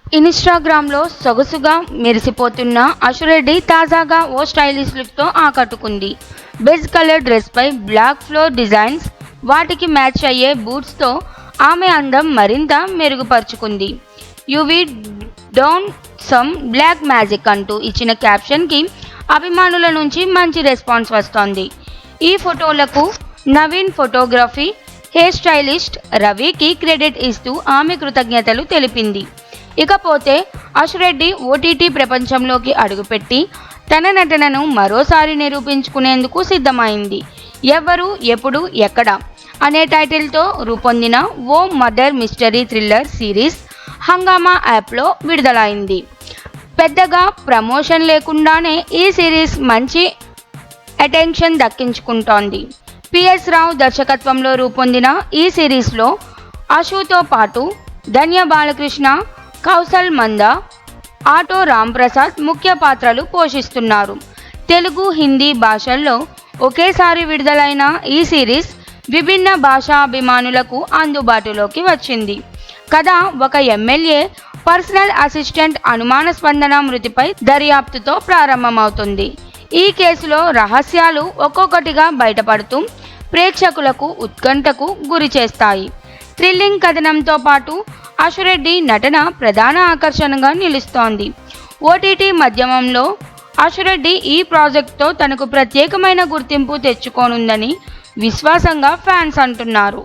ఇన్‌స్టాగ్రామ్‌లో సొగసుగా మెరిసిపోతున్న అశురెడ్డి తాజాగా ఓ స్టైలిష్ లుక్‌తో ఆకట్టుకుంది. బేజ్ కలర్ డ్రెస్‌పై బ్లాక్ ఫ్లోర్ డిజైన్స్, వాటికి మ్యాచ్ అయ్యే బూట్స్‌తో ఆమె అందం మరింత మెరుగుపరుచుకుంది. యువీ డోంట్ సమ్ బ్లాక్ మ్యాజిక్ అంటూ ఇచ్చిన క్యాప్షన్‌కి అభిమానుల నుంచి మంచి రెస్పాన్స్ వస్తోంది. ఈ ఫోటోలకు నవీన్ ఫోటోగ్రఫీ, హెయిర్ స్టైలిస్ట్ రవికి క్రెడిట్ ఇస్తూ ఆమె కృతజ్ఞతలు తెలిపింది. ఇకపోతే అశురెడ్డి ఓటీటీ ప్రపంచంలోకి అడుగుపెట్టి తన నటనను మరోసారి నిరూపించుకునేందుకు సిద్ధమైంది. ఎవరు, ఎప్పుడు, ఎక్కడ అనే టైటిల్తో రూపొందిన ఓ మర్డర్ మిస్టరీ థ్రిల్లర్ సిరీస్ హంగామా యాప్లో విడుదలైంది. పెద్దగా ప్రమోషన్ లేకుండానే ఈ సిరీస్ మంచి అటెన్షన్ దక్కించుకుంటోంది. పిఎస్ రావు దర్శకత్వంలో రూపొందిన ఈ సిరీస్లో అశుతో పాటు ధన్య బాలకృష్ణ, కౌసల్ మంద, ఆటో రాంప్రసాద్ ముఖ్య పాత్రలు పోషిస్తున్నారు. తెలుగు, హిందీ భాషల్లో ఒకేసారి విడుదలైన ఈ సిరీస్ విభిన్న భాషా అభిమానులకు అందుబాటులోకి వచ్చింది. కథ ఒక ఎమ్మెల్యే పర్సనల్ అసిస్టెంట్ అనుమానాస్పద మృతిపై దర్యాప్తుతో ప్రారంభమవుతుంది. ఈ కేసులో రహస్యాలు ఒక్కొక్కటిగా బయటపడుతూ ప్రేక్షకులకు ఉత్కంఠకు గురిచేస్తాయి. థ్రిల్లింగ్ కథనంతో పాటు అశురెడ్డి నటన ప్రధాన ఆకర్షణగా నిలుస్తోంది. ఓటీటీ మాధ్యమంలో అశురెడ్డి ఈ ప్రాజెక్టుతో తనకు ప్రత్యేకమైన గుర్తింపు తెచ్చుకోనుందని విశ్వాసంగా ఫ్యాన్స్ అంటున్నారు.